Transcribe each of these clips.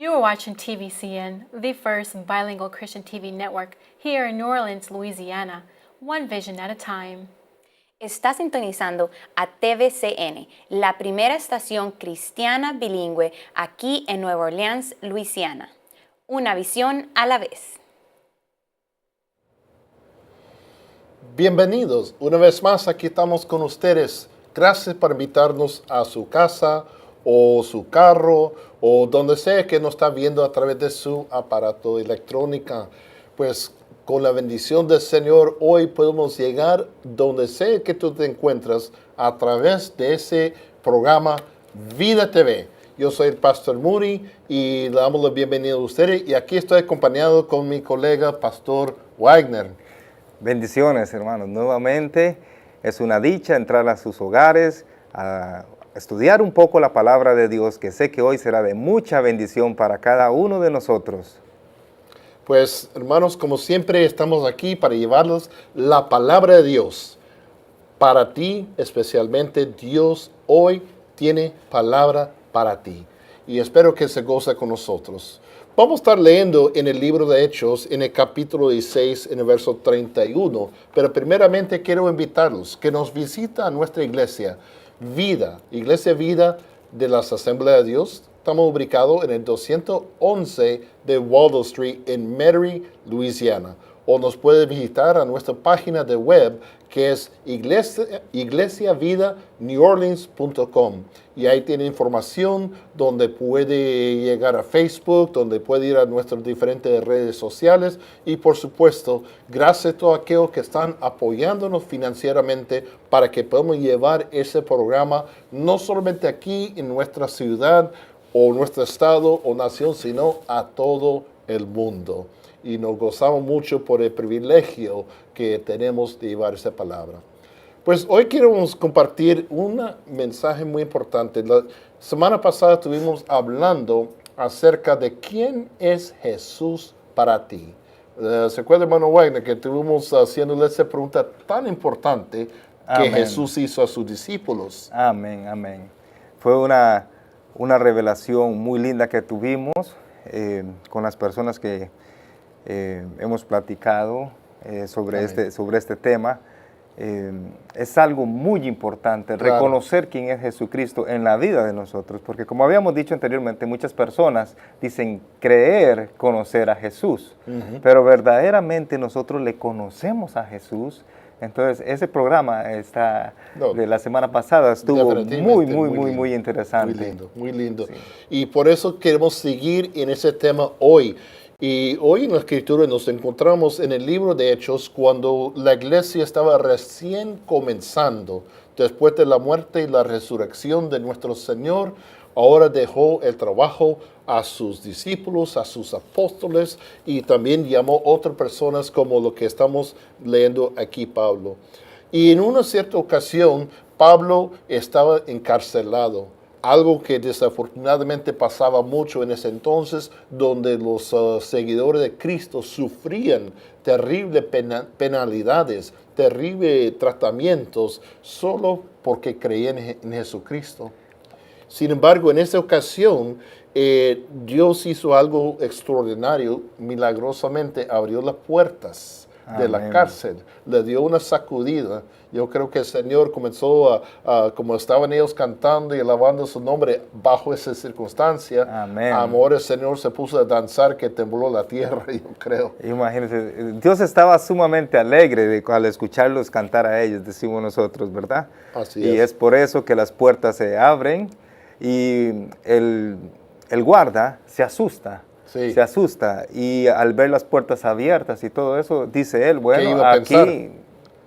You are watching TVCN, the first bilingual Christian TV network here in New Orleans, Louisiana, one vision at a time. Está sintonizando a TVCN, la primera estación cristiana bilingüe aquí en Nueva Orleans, Luisiana. Una visión a la vez. Bienvenidos, una vez más aquí estamos con ustedes. Gracias por invitarnos a su casa o su carro o donde sea que nos está viendo a través de su aparato electrónico. Pues con la bendición del Señor hoy podemos llegar donde sea que tú te encuentras a través de ese programa Vida TV. Yo soy el Pastor Moody y le damos la bienvenida a ustedes y aquí estoy acompañado con mi colega Pastor Wagner. Bendiciones, hermanos. Nuevamente es una dicha entrar a sus hogares a estudiar un poco la palabra de Dios, que sé que hoy será de mucha bendición para cada uno de nosotros. Pues, hermanos, como siempre estamos aquí para llevarles la palabra de Dios. Para ti, especialmente, Dios hoy tiene palabra para ti. Y espero que se goce con nosotros. Vamos a estar leyendo en el libro de Hechos, en el capítulo 16, en el verso 31. Pero primeramente quiero invitarlos que nos visita a nuestra iglesia, Iglesia Vida de las Asambleas de Dios. Estamos ubicados en el 211 de Waldo Street en Metairie, Luisiana. O nos puede visitar a nuestra página de web que es iglesiavidaneworleans.com. Y ahí tiene información donde puede llegar a Facebook, donde puede ir a nuestras diferentes redes sociales. Y por supuesto, gracias a todos aquellos que están apoyándonos financieramente para que podamos llevar ese programa no solamente aquí en nuestra ciudad o nuestro estado o nación, sino a todo el mundo. Y nos gozamos mucho por el privilegio que tenemos de llevar esa palabra. Pues hoy queremos compartir un mensaje muy importante. La semana pasada estuvimos hablando acerca de quién es Jesús para ti. ¿Se acuerda, hermano Wagner, que estuvimos haciéndole esa pregunta tan importante que Amén. Jesús hizo a sus discípulos? Amén, amén. Fue una revelación muy linda que tuvimos con las personas que hemos platicado sobre este tema. Es algo muy importante, claro, reconocer quién es Jesucristo en la vida de nosotros, porque como habíamos dicho anteriormente, muchas personas dicen creer conocer a Jesús, pero verdaderamente nosotros le conocemos a Jesús. Entonces, ese programa de la semana pasada estuvo muy interesante. Muy lindo, muy lindo. Sí. Y por eso queremos seguir en ese tema hoy. Y hoy en la Escritura nos encontramos en el libro de Hechos cuando la iglesia estaba recién comenzando. Después de la muerte y la resurrección de nuestro Señor, ahora dejó el trabajo a sus discípulos, a sus apóstoles y también llamó a otras personas como lo que estamos leyendo aquí Pablo. Y en una cierta ocasión, Pablo estaba encarcelado. Algo que desafortunadamente pasaba mucho en ese entonces, donde los seguidores de Cristo sufrían terribles penalidades, terribles tratamientos, solo porque creían en Jesucristo. Sin embargo, en esa ocasión, Dios hizo algo extraordinario, milagrosamente abrió las puertas de la cárcel, le dio una sacudida. Yo creo que el Señor comenzó como estaban ellos cantando y alabando su nombre bajo esa circunstancia. Amén. Ahora el Señor se puso a danzar que tembló la tierra, yo creo. Imagínense, Dios estaba sumamente alegre al escucharlos cantar a ellos, decimos nosotros, ¿verdad? Así y es por eso que las puertas se abren y el guarda se asusta. Sí. Se asusta y al ver las puertas abiertas y todo eso, dice él, bueno, iba a pensar?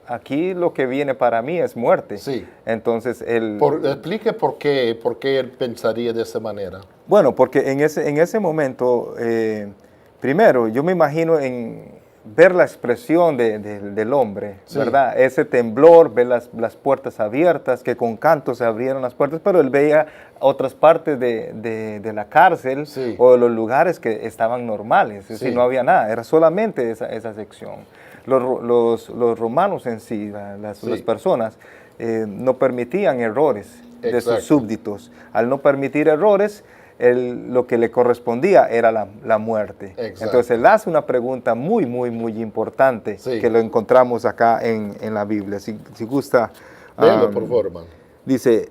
aquí lo que viene para mí es muerte. Sí. Entonces él... Explique por qué él pensaría de esa manera. Bueno, porque en ese momento, primero, yo me imagino en ver la expresión del hombre, Sí. ¿verdad? Ese temblor, ver las puertas abiertas, que con canto se abrieron las puertas, pero él veía otras partes de la cárcel, Sí. o de los lugares que estaban normales, es Sí. decir, no había nada, era solamente esa sección. Los romanos en sí, las personas, no permitían errores de sus Exacto. súbditos. Al no permitir errores, lo que le correspondía era la muerte. Exacto. Entonces él hace una pregunta muy, muy, muy importante Sí. que lo encontramos acá en la Biblia. Si gusta, Léelo, por favor, hermano. dice,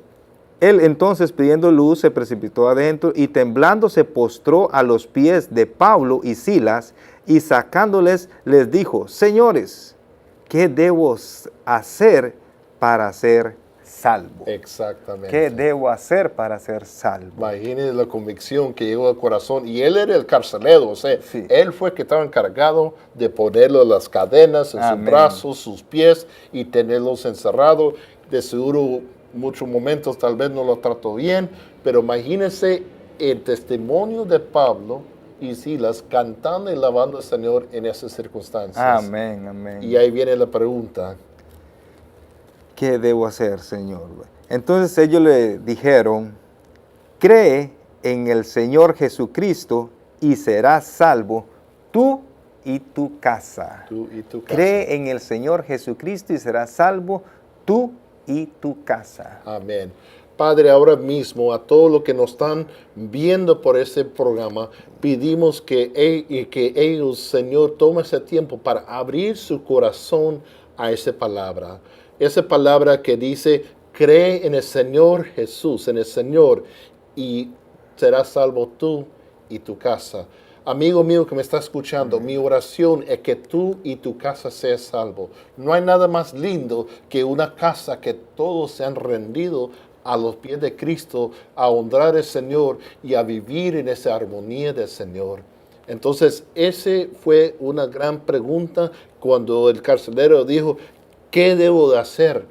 él entonces pidiendo luz se precipitó adentro y temblando se postró a los pies de Pablo y Silas y sacándoles les dijo, señores, ¿qué debo hacer para ser salvo? Exactamente. ¿Qué debo hacer para ser salvo? Imagínense la convicción que llegó al corazón. Y él era el carcelero, o sea, Sí. él fue el que estaba encargado de ponerle las cadenas en sus Amén. brazos, sus pies y tenerlos encerrados. De seguro, muchos momentos tal vez no lo trató bien, pero imagínense el testimonio de Pablo y Silas cantando y alabando al Señor en esas circunstancias. Amén, amén. Y ahí viene la pregunta. ¿Qué debo hacer, Señor? Entonces ellos le dijeron, cree en el Señor Jesucristo y serás salvo tú y tu casa. Tú y tu casa. Cree en el Señor Jesucristo y serás salvo tú y tu casa. Amén. Padre, ahora mismo a todos los que nos están viendo por este programa, pedimos que ellos, Señor, tomen ese tiempo para abrir su corazón a esa palabra. Esa palabra que dice, cree en el Señor Jesús, en el Señor, y serás salvo tú y tu casa. Amigo mío que me está escuchando, mi oración es que tú y tu casa seas salvo. No hay nada más lindo que una casa que todos se han rendido a los pies de Cristo, a honrar al Señor y a vivir en esa armonía del Señor. Entonces, esa fue una gran pregunta cuando el carcelero dijo, ¿qué debo de hacer?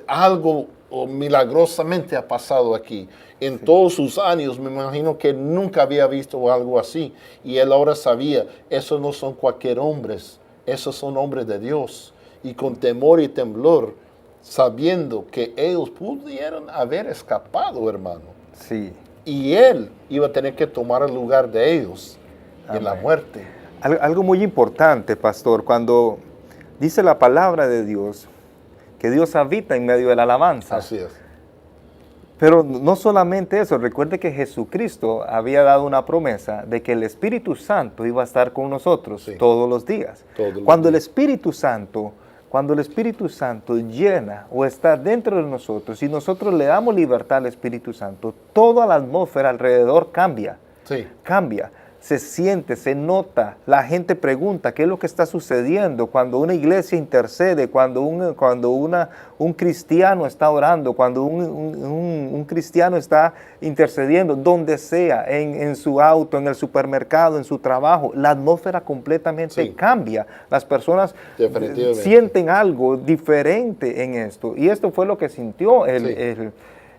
Algo milagrosamente ha pasado aquí. En todos sus años, me imagino que nunca había visto algo así. Y él ahora sabía, esos no son cualquier hombres, esos son hombres de Dios. Y con temor y temblor, sabiendo que ellos pudieron haber escapado, hermano. Sí. Y él iba a tener que tomar el lugar de ellos en la Amén. muerte. Algo muy importante, pastor, cuando dice la palabra de Dios, que Dios habita en medio de la alabanza. Así es. Pero no solamente eso, recuerde que Jesucristo había dado una promesa de que el Espíritu Santo iba a estar con nosotros Sí. todos los días. Todos los Cuando días. Cuando el Espíritu Santo llena o está dentro de nosotros y nosotros le damos libertad al Espíritu Santo, toda la atmósfera alrededor cambia. Sí. Cambia, se siente, se nota, la gente pregunta qué es lo que está sucediendo cuando una iglesia intercede, cuando un cristiano está orando, cuando un cristiano está intercediendo, donde sea, en su auto, en el supermercado, en su trabajo, la atmósfera completamente Sí. cambia. Las personas Definitivamente. sienten algo diferente en esto. Y esto fue lo que sintió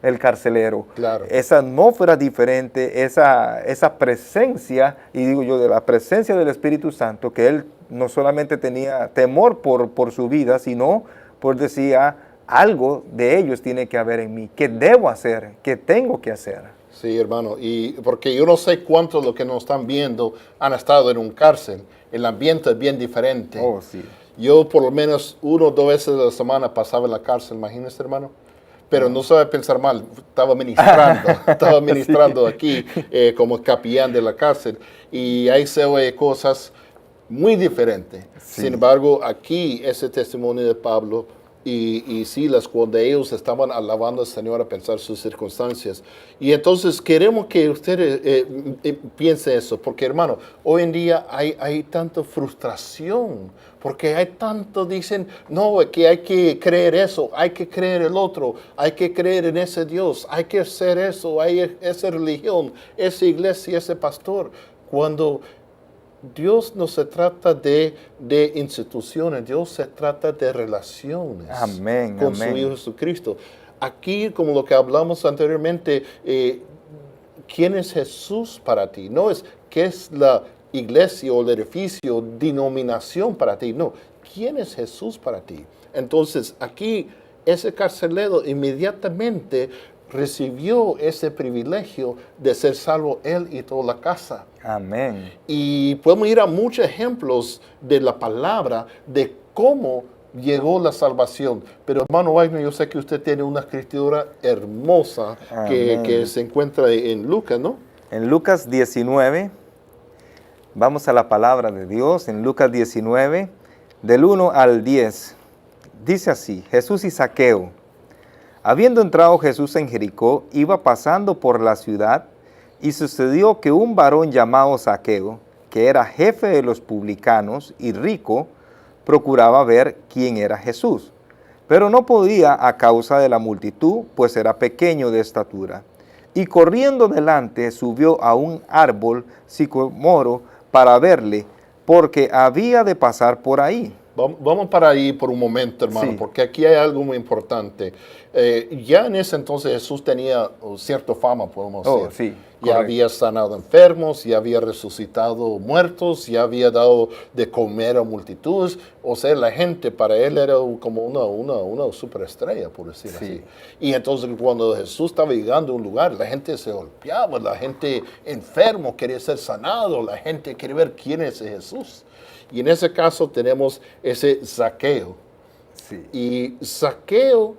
el carcelero. Claro. Esa atmósfera diferente, esa presencia, y digo yo, de la presencia del Espíritu Santo, que él no solamente tenía temor por su vida, sino por decía, algo de ellos tiene que haber en mí. ¿Qué debo hacer? ¿Qué tengo que hacer? Sí, hermano, y porque yo no sé cuántos de los que nos están viendo han estado en un cárcel. El ambiente es bien diferente. Oh, sí. Yo por lo menos 1 o 2 veces a la semana pasaba en la cárcel, imagínese, hermano. Pero no sabe pensar mal, estaba ministrando aquí como capellán de la cárcel. Y ahí se oye cosas muy diferentes. Sí. Sin embargo, aquí ese testimonio de Pablo y Silas, cuando ellos estaban alabando al Señor a pensar sus circunstancias. Y entonces queremos que ustedes piensen eso, porque hermano, hoy en día hay tanta frustración, porque hay tanto, dicen, no, que hay que creer eso, hay que creer el otro, hay que creer en ese Dios, hay que hacer eso, hay esa religión, esa iglesia, ese pastor, cuando Dios no se trata de instituciones, Dios se trata de relaciones Amén, con amén. su Hijo Jesucristo. Aquí, como lo que hablamos anteriormente, ¿quién es Jesús para ti? No es qué es la iglesia o el edificio, denominación para ti. No, ¿quién es Jesús para ti? Entonces, aquí ese carcelero inmediatamente recibió ese privilegio de ser salvo él y toda la casa. Amén. Y podemos ir a muchos ejemplos de la palabra, de cómo llegó la salvación. Pero hermano Wagner, yo sé que usted tiene una escritura hermosa Amén. que se encuentra en Lucas, ¿no? En Lucas 19, vamos a la palabra de Dios, en Lucas 19, del 1 al 10. Dice así: Jesús y Zaqueo. Habiendo entrado Jesús en Jericó, iba pasando por la ciudad, y sucedió que un varón llamado Zaqueo, que era jefe de los publicanos y rico, procuraba ver quién era Jesús, pero no podía a causa de la multitud, pues era pequeño de estatura. Y corriendo delante subió a un árbol sicomoro para verle, porque había de pasar por ahí. Vamos para ahí por un momento, hermano, Sí. porque aquí hay algo muy importante. Ya en ese entonces Jesús tenía cierta fama, podemos Oh, decir. sí, Ya correcto. había sanado enfermos, ya había resucitado muertos, ya había dado de comer a multitudes. O sea, la gente para él era como una superestrella, por decir Sí. así. Y entonces cuando Jesús estaba llegando a un lugar, la gente se golpeaba, la gente enfermo quería ser sanado, la gente quería ver quién es ese Jesús. Y en ese caso tenemos ese Zaqueo. Sí. Y Zaqueo,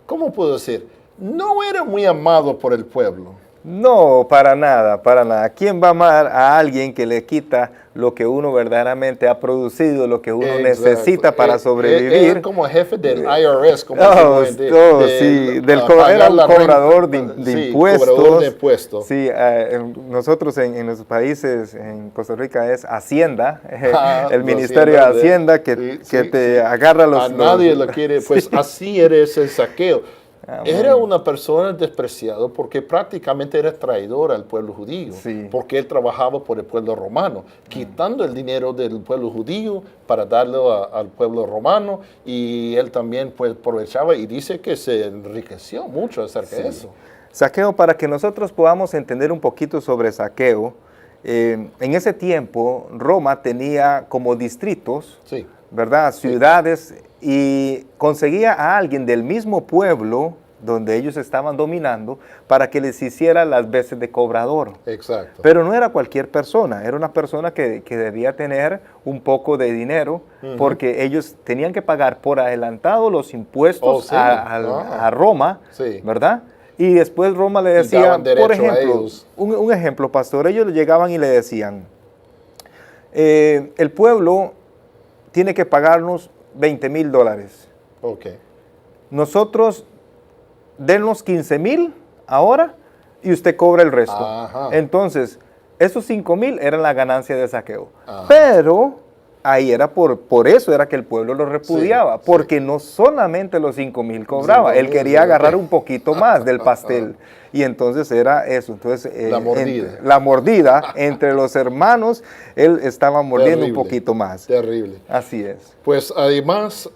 ¿cómo puedo decir? No era muy amado por el pueblo. No, para nada, para nada. ¿Quién va a amar a alguien que le quita lo que uno verdaderamente ha producido, lo que uno Exacto. necesita para sobrevivir? Era como jefe del IRS, como Oh, decimos, oh, sí, pagar era un la renta. cobrador de Sí, impuestos. cobrador de impuestos. Sí, nosotros en nuestros países, en Costa Rica es Hacienda, Ah, el la Ministerio de Hacienda que, sí, que sí, te sí. agarra los... A nadie los- lo quiere, pues así era ese Zaqueo. Amén. Era una persona despreciada porque prácticamente era traidor al pueblo judío, Sí. porque él trabajaba por el pueblo romano, quitando el dinero del pueblo judío para darlo al pueblo romano, y él también pues aprovechaba y dice que se enriqueció mucho acerca de eso. Saqueo, para que nosotros podamos entender un poquito sobre Saqueo, en ese tiempo Roma tenía como distritos, Sí. ¿verdad? Ciudades, y conseguía a alguien del mismo pueblo donde ellos estaban dominando para que les hiciera las veces de cobrador. Exacto. Pero no era cualquier persona, era una persona que debía tener un poco de dinero porque ellos tenían que pagar por adelantado los impuestos Oh, sí. a Roma, Sí. ¿verdad? Y después Roma le decía, daban derecho por a ejemplo, ellos. un ejemplo, pastor, ellos llegaban y le decían, el pueblo tiene que pagarnos $20,000. Ok. Nosotros denos 15,000 ahora y usted cobra el resto. Ajá. Entonces, esos 5,000 eran la ganancia de Saqueo. Ajá. Pero ahí era por eso era que el pueblo lo repudiaba, Sí, porque no solamente los 5,000 cobraba, él 5,000, quería sí, agarrar ok. un poquito más del pastel. Y entonces era eso. Entonces, La mordida. la mordida entre los hermanos, él estaba mordiendo un Terrible. poquito más. Terrible. Así es. Pues además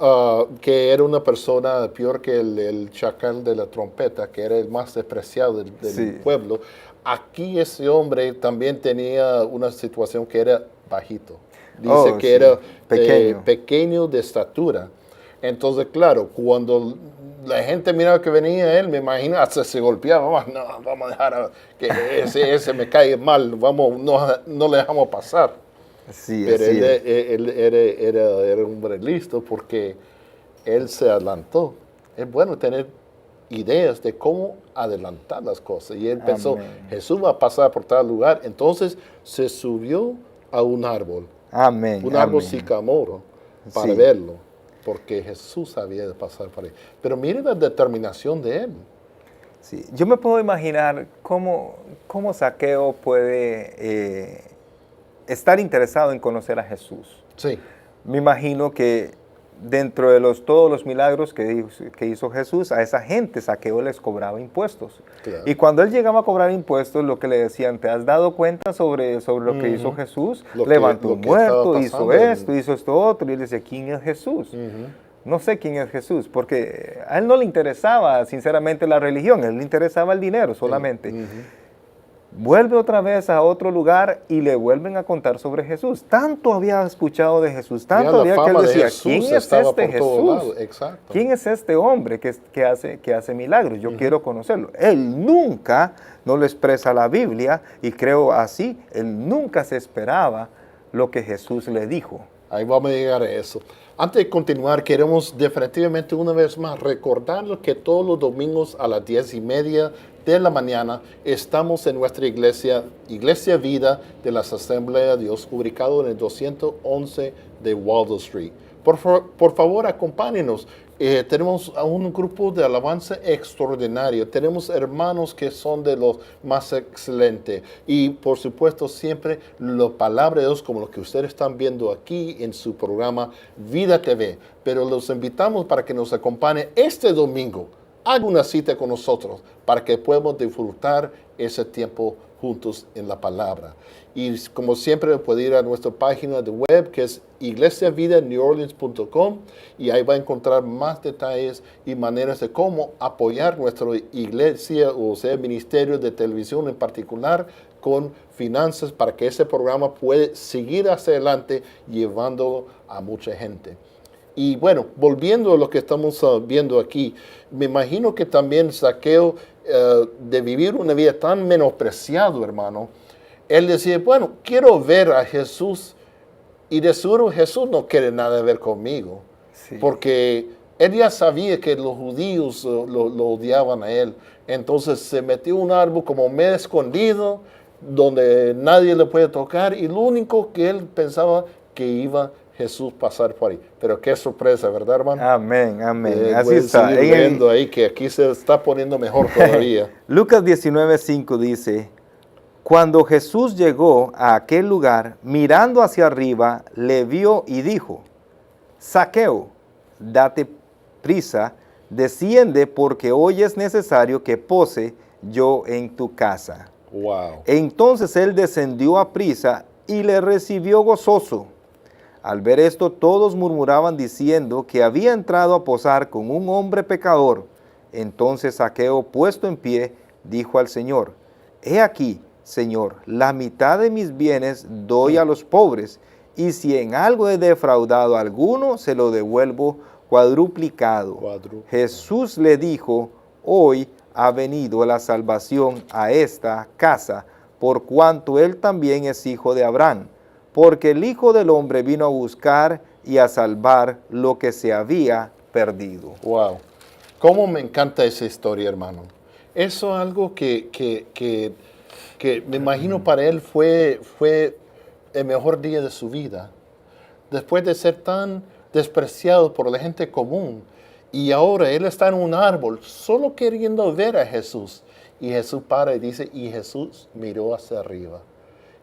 que era una persona peor que el chacal de la trompeta, que era el más despreciado del Sí. pueblo, aquí ese hombre también tenía una situación que era bajito. Dice Oh, que sí. era Pequeño. pequeño de estatura. Entonces, claro, cuando la gente miraba que venía él, me imagino, hasta se golpeaba. No, vamos a dejar que ese me cae mal, vamos, no le dejamos pasar. Sí, Pero así es. él era un hombre listo porque él se adelantó. Es bueno tener ideas de cómo adelantar las cosas. Y él pensó, Amén. Jesús va a pasar por tal lugar. Entonces se subió a un árbol, Amén. un árbol amén. sicamoro, para Sí. verlo, porque Jesús había de pasar por ahí. Pero mire la determinación de él. Sí, yo me puedo imaginar cómo Saqueo puede estar interesado en conocer a Jesús. Sí, Me imagino que dentro de todos los milagros que hizo Jesús, a esa gente Saqueo les cobraba impuestos. Claro. Y cuando él llegaba a cobrar impuestos, lo que le decían, ¿te has dado cuenta sobre lo que hizo Jesús? Lo que- Levantó lo un que estaba muerto, hizo pasando esto, hizo esto otro. Y él decía, ¿quién es Jesús? No sé quién es Jesús, porque a él no le interesaba sinceramente la religión, a él le interesaba el dinero solamente. Vuelve otra vez a otro lugar y le vuelven a contar sobre Jesús. Tanto había escuchado de Jesús, Ya tanto la había que él fama de decía, Jesús ¿quién es estaba este por todos Jesús? lados. Exacto. ¿Quién es este hombre que hace milagros? Yo quiero conocerlo. Él nunca, no lo expresa la Biblia, y creo así, él nunca se esperaba lo que Jesús le dijo. Ahí vamos a llegar a eso. Antes de continuar, queremos definitivamente una vez más recordarles que todos los domingos a las 10:30 de la mañana estamos en nuestra iglesia, Iglesia Vida de las Asambleas de Dios, ubicado en el 211 de Waldo Street. Por favor, acompáñenos. Tenemos a un grupo de alabanza extraordinario. Tenemos hermanos que son de los más excelentes. Y por supuesto siempre la palabra de Dios como lo que ustedes están viendo aquí en su programa Vida TV. Pero los invitamos para que nos acompañen este domingo. Haga una cita con nosotros para que podamos disfrutar ese tiempo juntos en la palabra. Y como siempre puede ir a nuestra página de web que es iglesiavidaneworleans.com y ahí va a encontrar más detalles y maneras de cómo apoyar nuestra iglesia o sea ministerio de televisión en particular con finanzas para que ese programa pueda seguir hacia adelante llevándolo a mucha gente. Y bueno, volviendo a lo que estamos viendo aquí, me imagino que también Zaqueo, de vivir una vida tan menospreciado, hermano, él decía, bueno, quiero ver a Jesús, y de seguro Jesús no quiere nada que ver conmigo, Sí. porque él ya sabía que los judíos lo odiaban a él, entonces se metió en un árbol como medio escondido, donde nadie le puede tocar, y lo único que él pensaba que iba Jesús pasar por ahí. Pero qué sorpresa, ¿verdad, hermano? Amén, amén. Así Puedes está. seguir viendo ahí que aquí se está poniendo mejor todavía. Lucas 19:5 dice, cuando Jesús llegó a aquel lugar, mirando hacia arriba, le vio y dijo, Zaqueo, date prisa, desciende porque hoy es necesario que pose yo en tu casa. Wow. Entonces él descendió a prisa y le recibió gozoso. Al ver esto, todos murmuraban diciendo que había entrado a posar con un hombre pecador. Entonces Zaqueo, puesto en pie, dijo al Señor, he aquí, Señor, la mitad de mis bienes doy a los pobres, y si en algo he defraudado a alguno, se lo devuelvo cuadruplicado. Jesús le dijo, hoy ha venido la salvación a esta casa, por cuanto él también es hijo de Abraham. Porque el Hijo del Hombre vino a buscar y a salvar lo que se había perdido. Wow. Cómo me encanta esa historia, hermano. Eso es algo que me imagino para él fue el mejor día de su vida. Después de ser tan despreciado por la gente común. Y ahora él está en un árbol solo queriendo ver a Jesús. Y Jesús para y dice, y Jesús miró hacia arriba.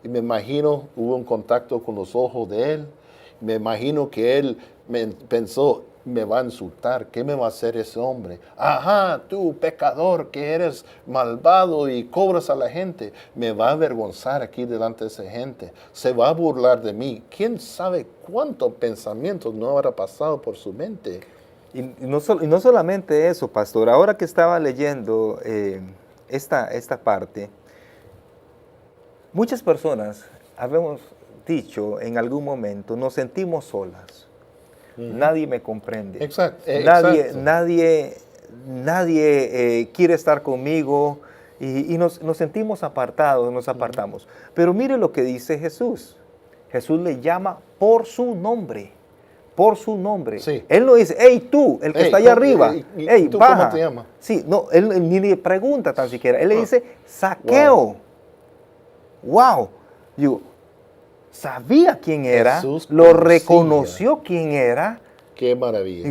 Y me imagino, hubo un contacto con los ojos de él. Me imagino que él pensó, me va a insultar. ¿Qué me va a hacer ese hombre? Ajá, tú pecador que eres malvado y cobras a la gente. Me va a avergonzar aquí delante de esa gente. Se va a burlar de mí. ¿Quién sabe cuántos pensamientos no habrá pasado por su mente? Y no solamente eso, pastor. Ahora que estaba leyendo esta parte, muchas personas habemos dicho en algún momento, nos sentimos solas. Nadie me comprende. Exacto. Nadie quiere estar conmigo y nos sentimos apartados, nos apartamos. Pero mire lo que dice Jesús. Jesús le llama por su nombre. Por su nombre. Sí. Él no dice, hey tú, el que está allá arriba, hey, ¿tú baja. cómo te llamas? Sí, no, él ni le pregunta tan siquiera. Él le dice, Zaqueo. Wow. Yo sabía quién era, Jesús lo conocía. reconoció quién era. Qué maravilla.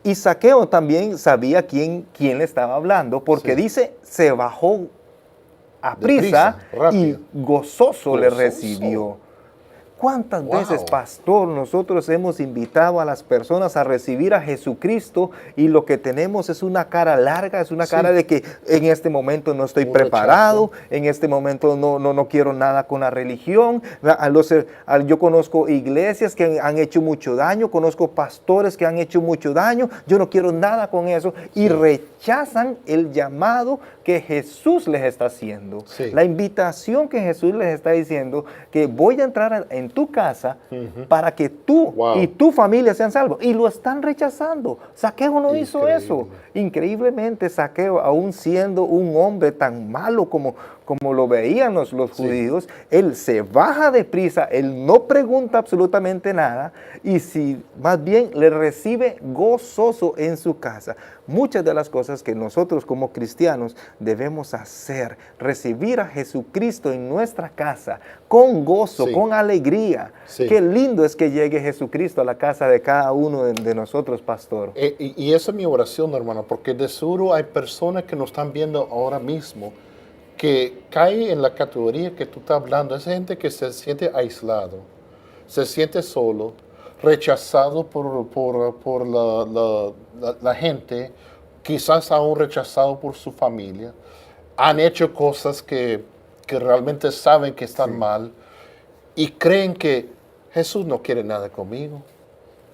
Y Zaqueo también sabía quién le estaba hablando, porque Sí. dice, se bajó a Deprisa, prisa rápido. y gozoso le Gozoso. recibió. ¿Cuántas Wow. veces, pastor, nosotros hemos invitado a las personas a recibir a Jesucristo y lo que tenemos es una cara larga, es una Sí. cara de que en este momento no estoy Un preparado, en este momento no quiero nada con la religión? Yo conozco iglesias que han hecho mucho daño, conozco pastores que han hecho mucho daño, yo no quiero nada con eso y rechazan el llamado que Jesús les está haciendo. Sí. La invitación que Jesús les está diciendo, que voy a entrar en tu casa para que tú Wow. y tu familia sean salvos. Y lo están rechazando. Zaqueo no hizo Increíble. eso. Increíblemente, Zaqueo, aún siendo un hombre tan malo como lo veían los judíos, él se baja deprisa, él no pregunta absolutamente nada y si más bien le recibe gozoso en su casa. Muchas de las cosas que nosotros como cristianos debemos hacer, recibir a Jesucristo en nuestra casa con gozo, Sí. con alegría. Sí. Qué lindo es que llegue Jesucristo a la casa de cada uno de nosotros, pastor. Y esa es mi oración, hermano, porque de seguro hay personas que nos están viendo ahora mismo que cae en la categoría que tú estás hablando. Esa gente que se siente aislado, se siente solo, rechazado por la gente, quizás aún rechazado por su familia. Han hecho cosas que realmente saben que están mal y creen que Jesús no quiere nada conmigo.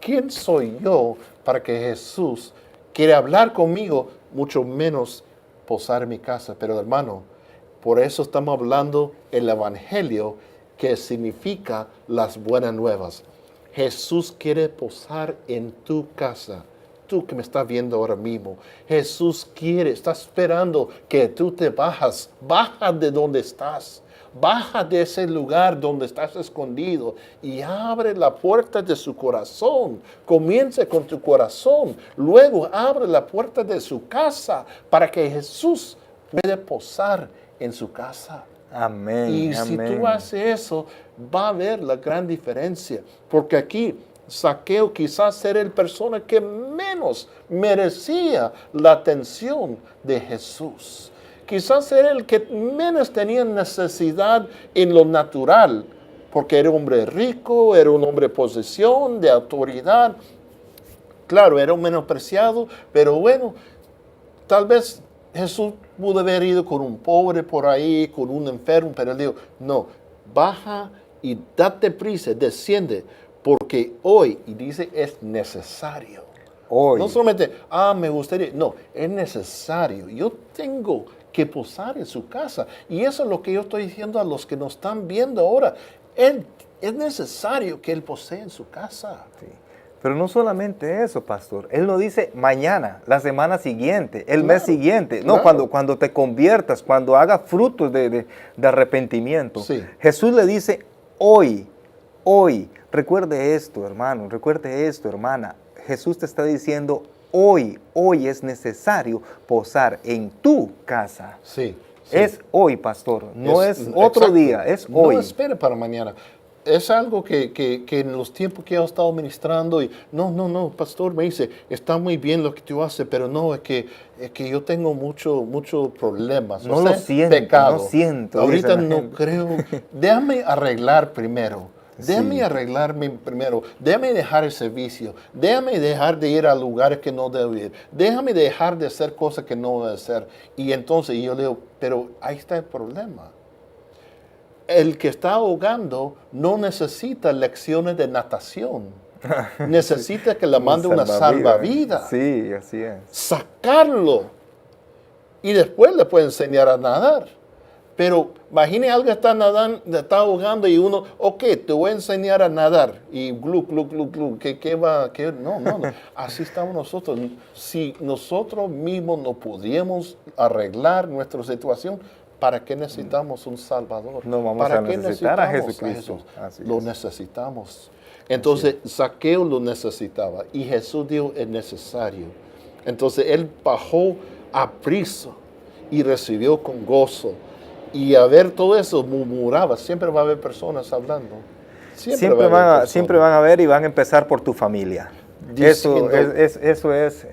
¿Quién soy yo para que Jesús quiera hablar conmigo, mucho menos posar en mi casa? Pero hermano, por eso estamos hablando el Evangelio, que significa las buenas nuevas. Jesús quiere posar en tu casa. Tú que me estás viendo ahora mismo, Jesús quiere, está esperando que tú te bajas de donde estás. Baja de ese lugar donde estás escondido y abre la puerta de su corazón. Comience con tu corazón. Luego abre la puerta de su casa para que Jesús pueda posar en su casa. Amén. Y si amén. tú haces eso, va a ver la gran diferencia. Porque aquí Zaqueo quizás era el persona que menos merecía la atención de Jesús. Quizás era el que menos tenía necesidad en lo natural, porque era un hombre rico, era un hombre de posesión, de autoridad. Claro, era un menospreciado, pero bueno, tal vez Jesús pudo haber ido con un pobre por ahí, con un enfermo, pero él dijo, no, baja y date prisa, desciende, porque hoy, y dice, es necesario. Hoy. No solamente, me gustaría, no, es necesario. Yo tengo que posar en su casa. Y eso es lo que yo estoy diciendo a los que nos están viendo ahora. Es necesario que Él posee en su casa. Sí. Pero no solamente eso, pastor. Él no dice mañana, la semana siguiente, el mes siguiente. No, cuando te conviertas, cuando hagas frutos de arrepentimiento. Sí. Jesús le dice hoy, hoy. Recuerde esto, hermano, recuerde esto, hermana. Jesús te está diciendo hoy es necesario posar en tu casa. Sí. Es hoy, pastor, no es otro exacto. día, es hoy. No espere para mañana. Es algo que en los tiempos que he estado ministrando, y no, pastor, me dice, está muy bien lo que tú haces, pero no, es que yo tengo muchos problemas. No lo siento, pecado. no siento. Ahorita dice la no gente. creo. Déjame arreglar primero. Déjame arreglarme primero, déjame dejar ese vicio, déjame dejar de ir a lugares que no debo ir, déjame dejar de hacer cosas que no debo hacer. Y entonces yo le digo, pero ahí está el problema. El que está ahogando no necesita lecciones de natación, necesita que le mande una salvavidas. Sí, así es. Sacarlo y después le puede enseñar a nadar. Pero imagine alguien que está nadando, está ahogando y uno, ok, te voy a enseñar a nadar. Y glu, ¿qué va? No. Así estamos nosotros. Si nosotros mismos no pudiéramos arreglar nuestra situación, ¿para qué necesitamos un Salvador? No vamos ¿Para a qué necesitar a necesitamos Jesucristo. Jesús? Así Lo es. necesitamos. Entonces, Zaqueo lo necesitaba y Jesús dijo, es necesario. Entonces, él bajó a prisa y recibió con gozo. Y a ver todo eso, murmuraba. Siempre va a haber personas hablando. Siempre van a ver y van a empezar por tu familia. Diciendo, Eso es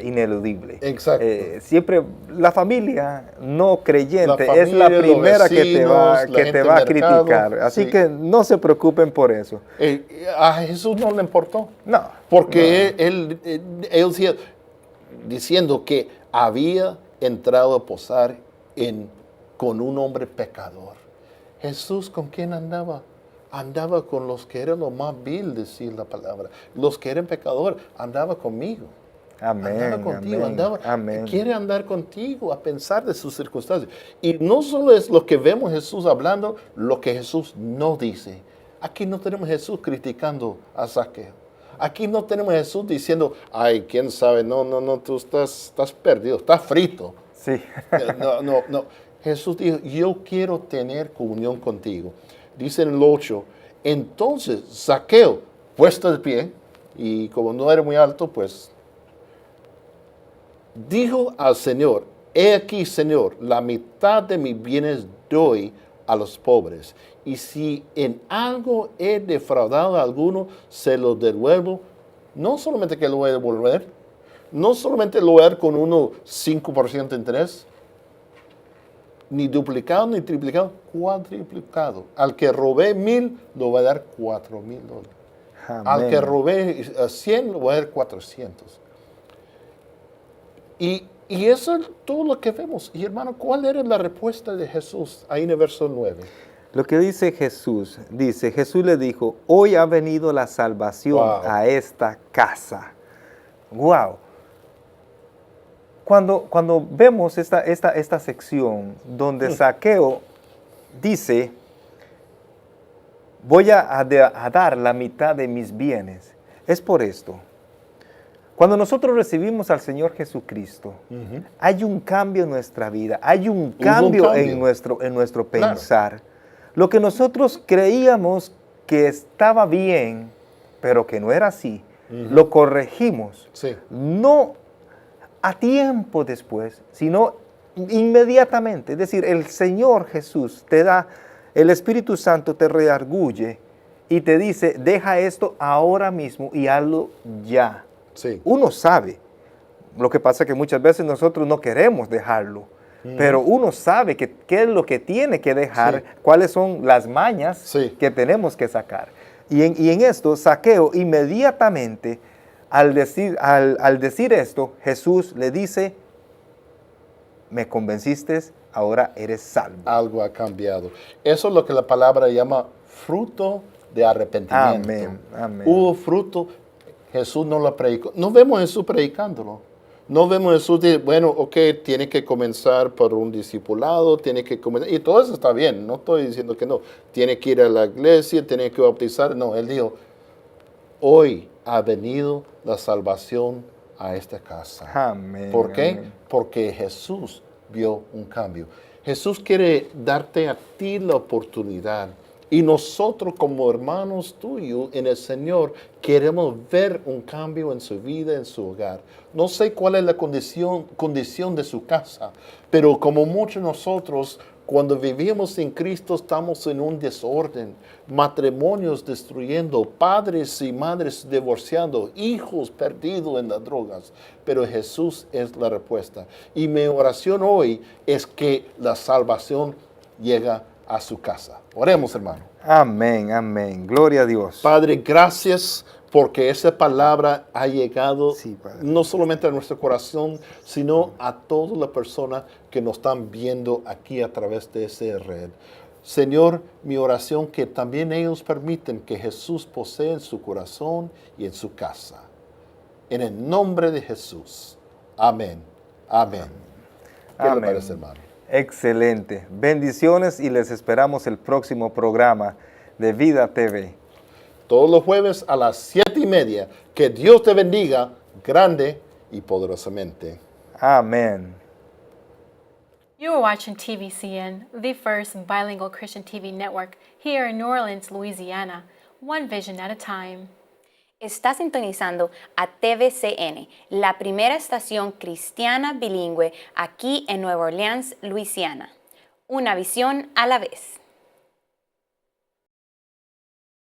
ineludible. Exacto. Siempre la familia no creyente La es la familia, los primera que te va, vecinos, la que te gente va a del mercado, criticar. Así sí. que no se preocupen por eso. A Jesús no le importó. No. Porque él decía, diciendo que había entrado a posar con un hombre pecador. Jesús, ¿con quién andaba? Andaba con los que eran lo más vil, decir la palabra. Los que eran pecadores, andaba conmigo. Amén. Andaba contigo, Amén. quiere andar contigo a pensar de sus circunstancias. Y no solo es lo que vemos Jesús hablando, lo que Jesús no dice. Aquí no tenemos Jesús criticando a Zaqueo. Aquí no tenemos a Jesús diciendo, ay, quién sabe, no, tú estás perdido, estás frito. Sí. No. Jesús dijo, yo quiero tener comunión contigo. Dice en el 8, entonces Zaqueo, puesto de pie, y como no era muy alto, pues, dijo al Señor, he aquí, Señor, la mitad de mis bienes doy a los pobres. Y si en algo he defraudado a alguno, se lo devuelvo. No solamente que lo voy a devolver, no solamente lo voy a dar con 5% de interés, ni duplicado, ni triplicado, cuadriplicado. Al que robé 1,000, lo voy a dar $4,000. Al que robé 100, lo voy a dar 400. Y eso es todo lo que vemos. Y hermano, ¿cuál era la respuesta de Jesús ahí en el verso 9? Lo que dice Jesús le dijo, hoy ha venido la salvación Wow. a esta casa. Wow. Cuando vemos esta sección donde Zaqueo dice, voy a dar la mitad de mis bienes, es por esto. Cuando nosotros recibimos al Señor Jesucristo, hay un cambio en nuestra vida, hay un cambio en nuestro pensar. Lo que nosotros creíamos que estaba bien, pero que no era así, lo corregimos. Sí. No a tiempo después, sino inmediatamente. Es decir, el Señor Jesús te da, el Espíritu Santo te redarguye y te dice, deja esto ahora mismo y hazlo ya. Sí. Uno sabe. Lo que pasa es que muchas veces nosotros no queremos dejarlo. Pero uno sabe qué es lo que tiene que dejar, Sí. cuáles son las mañas Sí. que tenemos que sacar. Y en esto, Zaqueo inmediatamente, al decir esto, Jesús le dice, me convenciste, ahora eres salvo. Algo ha cambiado. Eso es lo que la palabra llama fruto de arrepentimiento. Amén, amén. Hubo fruto, Jesús no lo predicó. No vemos a Jesús predicándolo. No vemos a Jesús de, bueno, ok, tiene que comenzar por un discipulado, tiene que comenzar, y todo eso está bien, no estoy diciendo que no. Tiene que ir a la iglesia, tiene que bautizar. No, él dijo, hoy ha venido la salvación a esta casa. Amén. ¿Por qué? Amén. Porque Jesús vio un cambio. Jesús quiere darte a ti la oportunidad. Y nosotros como hermanos tuyos en el Señor queremos ver un cambio en su vida, en su hogar. No sé cuál es la condición de su casa, pero como muchos de nosotros, cuando vivimos en Cristo estamos en un desorden, matrimonios destruyendo, padres y madres divorciando, hijos perdidos en las drogas. Pero Jesús es la respuesta. Y mi oración hoy es que la salvación llega a su casa. Oremos, hermano. Amén, amén. Gloria a Dios. Padre, gracias porque esa palabra ha llegado Sí, Padre. no solamente a nuestro corazón, sino a todas las personas que nos están viendo aquí a través de esa red. Señor, mi oración que también ellos permiten que Jesús posea en su corazón y en su casa. En el nombre de Jesús. Amén. Amén. ¿Qué le Amén. parece, hermano? Excelente. Bendiciones y les esperamos el próximo programa de Vida TV. Todos los jueves a las 7:30. Que Dios te bendiga grande y poderosamente. Amén. You are watching TVCN, the first bilingual Christian TV network here in New Orleans, Louisiana, one vision at a time. Está sintonizando a TVCN, la primera estación cristiana bilingüe aquí en Nueva Orleans, Luisiana. Una visión a la vez.